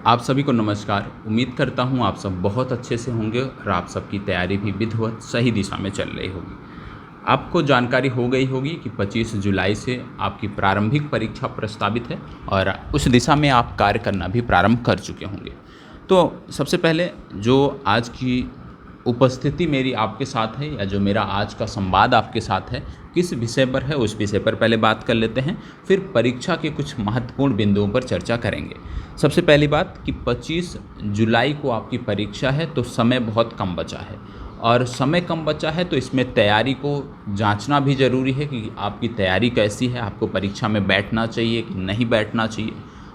आप सभी को नमस्कार। उम्मीद करता हूँ आप सब बहुत अच्छे से होंगे और आप सबकी तैयारी भी विधिवत सही दिशा में चल रही होगी। आपको जानकारी हो गई होगी कि 25 जुलाई से आपकी प्रारंभिक परीक्षा प्रस्तावित है और उस दिशा में आप कार्य करना भी प्रारंभ कर चुके होंगे। तो सबसे पहले जो आज की उपस्थिति मेरी आपके साथ है या जो मेरा आज का संवाद आपके साथ है, किस विषय पर है उस विषय पर पहले बात कर लेते हैं, फिर परीक्षा के कुछ महत्वपूर्ण बिंदुओं पर चर्चा करेंगे। सबसे पहली बात कि 25 जुलाई को आपकी परीक्षा है, तो समय बहुत कम बचा है और समय कम बचा है तो इसमें तैयारी को जांचना भी ज़रूरी है कि आपकी तैयारी कैसी है, आपको परीक्षा में बैठना चाहिए कि नहीं बैठना चाहिए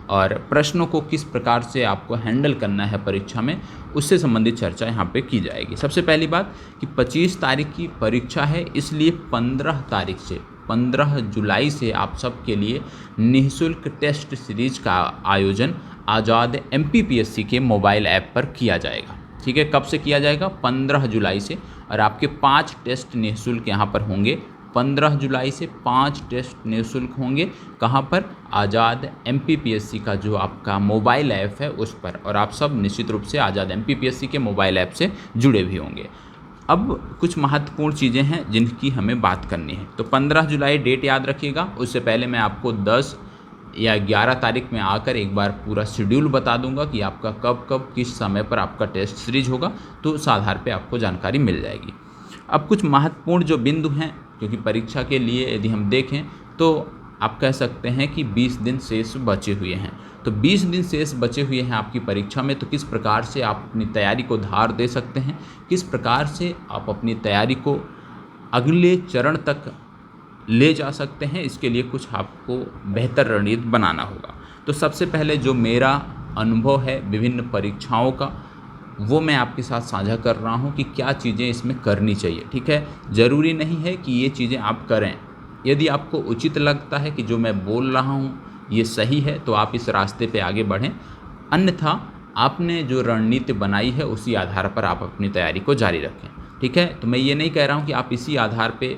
और प्रश्नों को किस प्रकार से आपको हैंडल करना है परीक्षा में, उससे संबंधित चर्चा यहाँ पे की जाएगी। सबसे पहली बात कि 25 तारीख की परीक्षा है, इसलिए 15 जुलाई से आप सबके लिए निःशुल्क टेस्ट सीरीज का आयोजन आज़ाद MPPSC के मोबाइल ऐप पर किया जाएगा। ठीक है, कब से किया जाएगा? 15 जुलाई से। और आपके 5 टेस्ट निःशुल्क यहाँ पर होंगे। 15 जुलाई से 5 टेस्ट निःशुल्क होंगे। कहाँ पर? आज़ाद MPPSC का जो आपका मोबाइल ऐप है उस पर। और आप सब निश्चित रूप से आज़ाद MPPSC के मोबाइल ऐप से जुड़े भी होंगे। अब कुछ महत्वपूर्ण चीज़ें हैं जिनकी हमें बात करनी है। तो 15 जुलाई डेट याद रखिएगा। उससे पहले मैं आपको 10 या 11 तारीख में आकर एक बार पूरा शेड्यूल बता दूंगा कि आपका कब कब किस समय पर आपका टेस्ट सीरीज होगा, तो उस आधार पे आपको जानकारी मिल जाएगी। अब कुछ महत्वपूर्ण जो बिंदु हैं, क्योंकि परीक्षा के लिए यदि हम देखें तो आप कह सकते हैं कि 20 दिन शेष बचे हुए हैं। तो 20 दिन शेष बचे हुए हैं आपकी परीक्षा में, तो किस प्रकार से आप अपनी तैयारी को धार दे सकते हैं, किस प्रकार से आप अपनी तैयारी को अगले चरण तक ले जा सकते हैं, इसके लिए कुछ आपको बेहतर रणनीति बनाना होगा। तो सबसे पहले जो मेरा अनुभव है विभिन्न परीक्षाओं का, वो मैं आपके साथ साझा कर रहा हूँ कि क्या चीज़ें इसमें करनी चाहिए। ठीक है, ज़रूरी नहीं है कि ये चीज़ें आप करें। यदि आपको उचित लगता है कि जो मैं बोल रहा हूँ ये सही है, तो आप इस रास्ते पे आगे बढ़ें, अन्यथा आपने जो रणनीति बनाई है उसी आधार पर आप अपनी तैयारी को जारी रखें। ठीक है, तो मैं ये नहीं कह रहा हूँ कि आप इसी आधार पे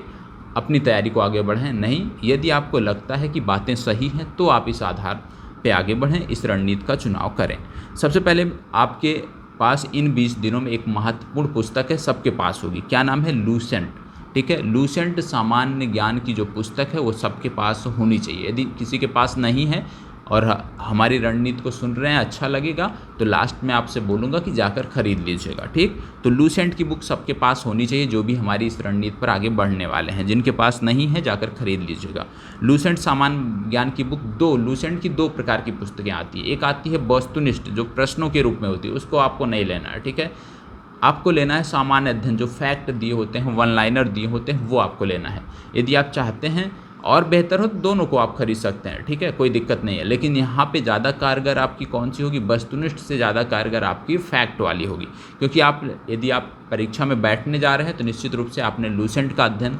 अपनी तैयारी को आगे बढ़ें, नहीं। यदि आपको लगता है कि बातें सही हैं तो आप इस आधार पे आगे बढ़ें, इस रणनीति का चुनाव करें। सबसे पहले आपके पास इन 20 दिनों में एक महत्वपूर्ण पुस्तक है, सबके पास होगी। क्या नाम है? लूसेंट। ठीक है, लूसेंट सामान्य ज्ञान की जो पुस्तक है वो सबके पास होनी चाहिए। यदि किसी के पास नहीं है और हमारी रणनीति को सुन रहे हैं, अच्छा लगेगा, तो लास्ट में आपसे बोलूँगा कि जाकर खरीद लीजिएगा। ठीक, तो लूसेंट की बुक सबके पास होनी चाहिए, जो भी हमारी इस रणनीति पर आगे बढ़ने वाले हैं। जिनके पास नहीं है जाकर खरीद लीजिएगा। लूसेंट सामान्य ज्ञान की बुक लूसेंट की 2 प्रकार की पुस्तकें आती है। एक आती है वस्तुनिष्ठ, जो प्रश्नों के रूप में होती है, उसको आपको नहीं लेना है। ठीक है, आपको लेना है सामान्य अध्ययन, जो फैक्ट दिए होते हैं, वन लाइनर दिए होते हैं, वो आपको लेना है। यदि आप चाहते हैं और बेहतर हो तो दोनों को आप खरीद सकते हैं। ठीक है, कोई दिक्कत नहीं है। लेकिन यहाँ पे ज़्यादा कारगर आपकी कौन सी होगी? वस्तुनिष्ठ से ज़्यादा कारगर आपकी फैक्ट वाली होगी। क्योंकि यदि आप परीक्षा में बैठने जा रहे हैं तो निश्चित रूप से आपने लूसेंट का अध्ययन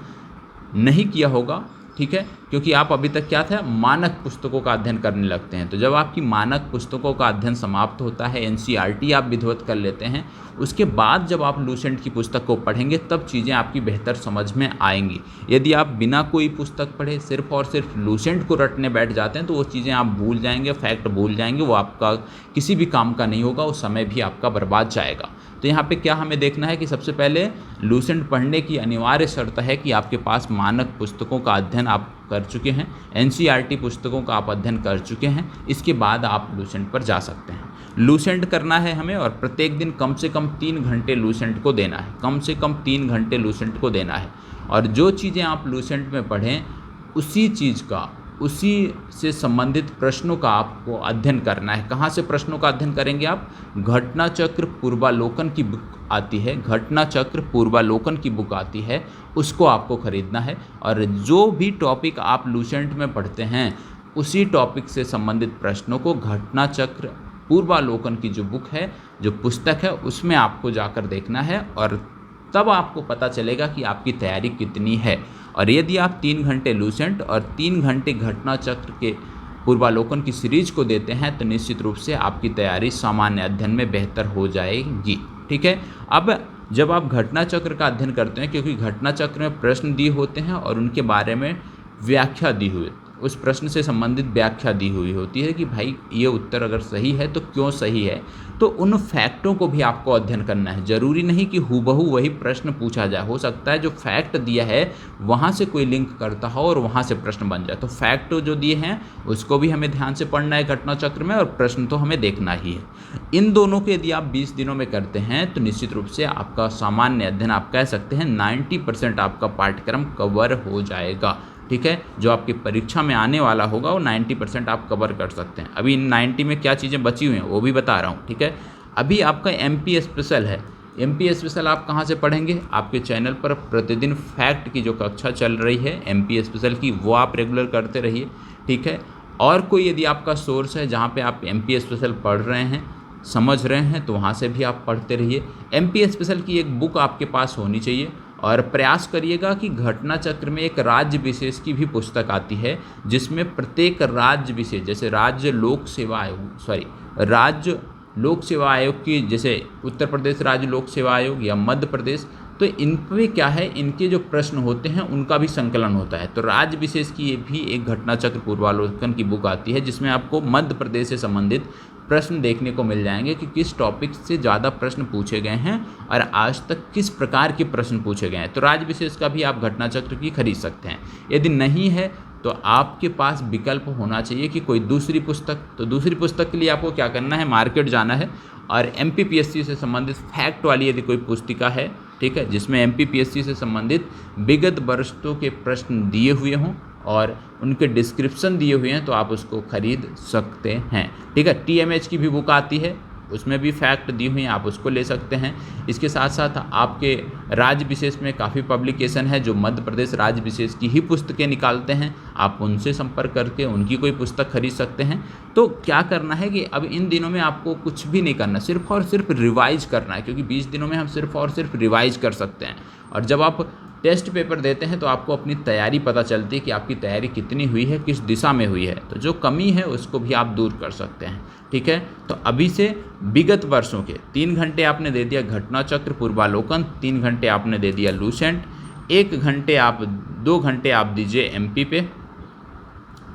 नहीं किया होगा। ठीक है, क्योंकि आप अभी तक क्या था, मानक पुस्तकों का अध्ययन करने लगते हैं। तो जब आपकी मानक पुस्तकों का अध्ययन समाप्त होता है, NCERT आप विधिवत कर लेते हैं, उसके बाद जब आप लूसेंट की पुस्तक को पढ़ेंगे तब चीज़ें आपकी बेहतर समझ में आएंगी। यदि आप बिना कोई पुस्तक पढ़े सिर्फ और सिर्फ लूसेंट को रटने बैठ जाते हैं तो वो चीज़ें आप भूल जाएंगे, फैक्ट भूल जाएंगे, वो आपका किसी भी काम का नहीं होगा, उस समय भी आपका बर्बाद जाएगा। तो यहाँ पे क्या हमें देखना है कि सबसे पहले लूसेंट पढ़ने की अनिवार्य शर्त है कि आपके पास मानक पुस्तकों का अध्ययन आप कर चुके हैं, NCERT पुस्तकों का आप अध्ययन कर चुके हैं। इसके बाद आप लूसेंट पर जा सकते हैं। लूसेंट करना है हमें, और प्रत्येक दिन कम से कम 3 घंटे लूसेंट को देना है। कम से कम 3 घंटे लूसेंट को देना है। और जो चीज़ें आप लूसेंट में पढ़ें उसी से संबंधित प्रश्नों का आपको अध्ययन करना है। कहाँ से प्रश्नों का अध्ययन करेंगे आप? घटना चक्र पूर्वालोकन की बुक आती है, घटना चक्र पूर्वालोकन की बुक आती है, उसको आपको खरीदना है। और जो भी टॉपिक आप लूसेंट में पढ़ते हैं उसी टॉपिक से संबंधित प्रश्नों को घटना चक्र पूर्वालोकन की जो बुक है, जो पुस्तक है, उसमें आपको जाकर देखना है और तब आपको पता चलेगा कि आपकी तैयारी कितनी है। और यदि आप 3 घंटे लूसेंट और 3 घंटे घटना चक्र के पूर्वालोकन की सीरीज को देते हैं तो निश्चित रूप से आपकी तैयारी सामान्य अध्ययन में बेहतर हो जाएगी। ठीक है, अब जब आप घटना चक्र का अध्ययन करते हैं, क्योंकि घटना चक्र में प्रश्न दिए होते हैं और उनके बारे में व्याख्या दी हुई उस प्रश्न से संबंधित व्याख्या दी हुई होती है कि भाई ये उत्तर अगर सही है तो क्यों सही है। तो उन फैक्टों को भी आपको अध्ययन करना है। ज़रूरी नहीं कि हूबहू वही प्रश्न पूछा जाए, हो सकता है जो फैक्ट दिया है वहाँ से कोई लिंक करता हो और वहाँ से प्रश्न बन जाए। तो फैक्ट जो दिए हैं उसको भी हमें ध्यान से पढ़ना है घटना चक्र में, और प्रश्न तो हमें देखना ही है। इन दोनों को यदि आप 20 दिनों में करते हैं तो निश्चित रूप से आपका सामान्य अध्ययन, आप कह सकते हैं 90% आपका पाठ्यक्रम कवर हो जाएगा। ठीक है, जो आपकी परीक्षा में आने वाला होगा वो 90% आप कवर कर सकते हैं। अभी इन 90 में क्या चीज़ें बची हुई हैं वो भी बता रहा हूँ। ठीक है, अभी आपका MP स्पेशल है। MP स्पेशल आप कहाँ से पढ़ेंगे? आपके चैनल पर प्रतिदिन फैक्ट की जो कक्षा चल रही है MP स्पेशल की, वो आप रेगुलर करते रहिए। ठीक है, और कोई यदि आपका सोर्स है जहाँ पे आप MP स्पेशल पढ़ रहे हैं, समझ रहे हैं, तो वहाँ से भी आप पढ़ते रहिए। MP स्पेशल की एक बुक आपके पास होनी चाहिए, और प्रयास करिएगा कि घटना चक्र में एक राज्य विशेष की भी पुस्तक आती है, जिसमें प्रत्येक राज्य विशेष, जैसे राज्य लोक सेवा आयोग की, जैसे उत्तर प्रदेश राज्य लोक सेवा आयोग या मध्य प्रदेश, तो इन पे क्या है, इनके जो प्रश्न होते हैं उनका भी संकलन होता है। तो राज्य विशेष की ये भी एक घटना चक्र पूर्वावलोकन की बुक आती है, जिसमें आपको मध्य प्रदेश से संबंधित प्रश्न देखने को मिल जाएंगे कि किस टॉपिक से ज़्यादा प्रश्न पूछे गए हैं और आज तक किस प्रकार के प्रश्न पूछे गए हैं। तो राज्य विशेष का भी आप घटना चक्र की खरीद सकते हैं। यदि नहीं है तो आपके पास विकल्प होना चाहिए कि कोई दूसरी पुस्तक। तो दूसरी पुस्तक के लिए आपको क्या करना है, मार्केट जाना है और MPPSC से संबंधित फैक्ट वाली यदि कोई पुस्तिका है, ठीक है, जिसमें MPPSC से संबंधित विगत वर्षों के प्रश्न दिए हुए हों और उनके डिस्क्रिप्शन दिए हुए हैं, तो आप उसको खरीद सकते हैं। ठीक है, TMH की भी बुक आती है, उसमें भी फैक्ट दी हुई हैं, आप उसको ले सकते हैं। इसके साथ साथ आपके राज्य विशेष में काफ़ी पब्लिकेशन है जो मध्य प्रदेश राज्य विशेष की ही पुस्तकें निकालते हैं, आप उनसे संपर्क करके उनकी कोई पुस्तक खरीद सकते हैं। तो क्या करना है कि अब इन दिनों में आपको कुछ भी नहीं करना, सिर्फ और सिर्फ रिवाइज करना है, क्योंकि 20 दिनों में हम सिर्फ और सिर्फ रिवाइज कर सकते हैं। और जब आप टेस्ट पेपर देते हैं तो आपको अपनी तैयारी पता चलती है कि आपकी तैयारी कितनी हुई है, किस दिशा में हुई है। तो जो कमी है उसको भी आप दूर कर सकते हैं। ठीक है, तो अभी से विगत वर्षों के 3 घंटे आपने दे दिया घटना चक्र पूर्वालोकन, 3 घंटे आपने दे दिया लूसेंट, 2 घंटे आप दीजिए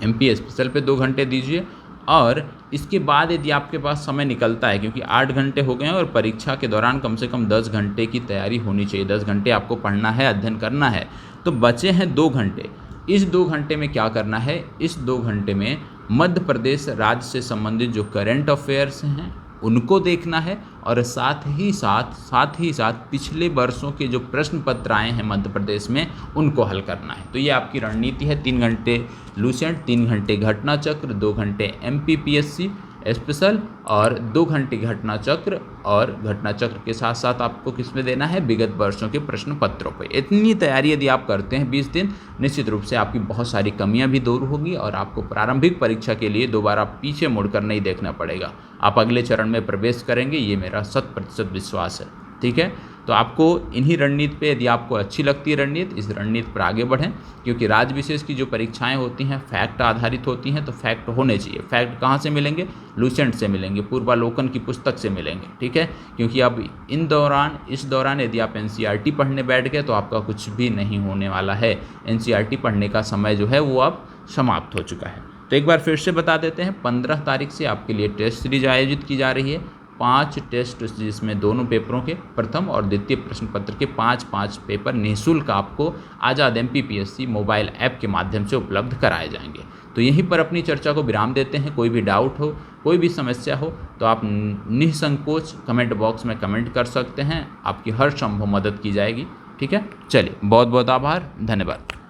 MP स्पेशल पे 2 घंटे दीजिए। और इसके बाद यदि आपके पास समय निकलता है, क्योंकि 8 घंटे हो गए हैं और परीक्षा के दौरान कम से कम 10 घंटे की तैयारी होनी चाहिए, 10 घंटे आपको पढ़ना है, अध्ययन करना है, तो बचे हैं 2 घंटे। इस 2 घंटे में क्या करना है, इस 2 घंटे में मध्य प्रदेश राज्य से संबंधित जो करंट अफेयर्स हैं उनको देखना है, और साथ ही साथ पिछले वर्षों के जो प्रश्न पत्र आए हैं मध्य प्रदेश में उनको हल करना है। तो ये आपकी रणनीति है। 3 घंटे लूसेंट, 3 घंटे घटना चक्र, 2 घंटे MPPSC स्पेशल और 2 घंटे घटना चक्र, और घटना चक्र के साथ साथ आपको किस में देना है, विगत वर्षों के प्रश्न पत्रों पर। इतनी तैयारी यदि आप करते हैं 20 दिन, निश्चित रूप से आपकी बहुत सारी कमियां भी दूर होगी और आपको प्रारंभिक परीक्षा के लिए दोबारा पीछे मुड़कर नहीं देखना पड़ेगा। आप अगले चरण में प्रवेश करेंगे, ये मेरा 100% विश्वास है। ठीक है, तो आपको इन्हीं रणनीति पे, यदि आपको अच्छी लगती है रणनीति, इस रणनीति पर आगे बढ़ें, क्योंकि राज्य विशेष की जो परीक्षाएं होती हैं फैक्ट आधारित होती हैं, तो फैक्ट होने चाहिए। फैक्ट कहाँ से मिलेंगे, लूसेंट से मिलेंगे, पूर्वालोकन की पुस्तक से मिलेंगे। ठीक है, क्योंकि अब इस दौरान यदि आप NCERT पढ़ने बैठ गए तो आपका कुछ भी नहीं होने वाला है। NCERT पढ़ने का समय जो है वो अब समाप्त हो चुका है। तो एक बार फिर से बता देते हैं, 15 तारीख से आपके लिए टेस्ट सीरीज आयोजित की जा रही है। 5 टेस्ट, जिसमें दोनों पेपरों के प्रथम और द्वितीय प्रश्न पत्र के 5 पेपर निःशुल्क आपको आज़ाद MPPSC मोबाइल ऐप के माध्यम से उपलब्ध कराए जाएंगे। तो यहीं पर अपनी चर्चा को विराम देते हैं। कोई भी डाउट हो, कोई भी समस्या हो तो आप निसंकोच कमेंट बॉक्स में कमेंट कर सकते हैं, आपकी हर संभव मदद की जाएगी। ठीक है, चलिए, बहुत बहुत आभार, धन्यवाद।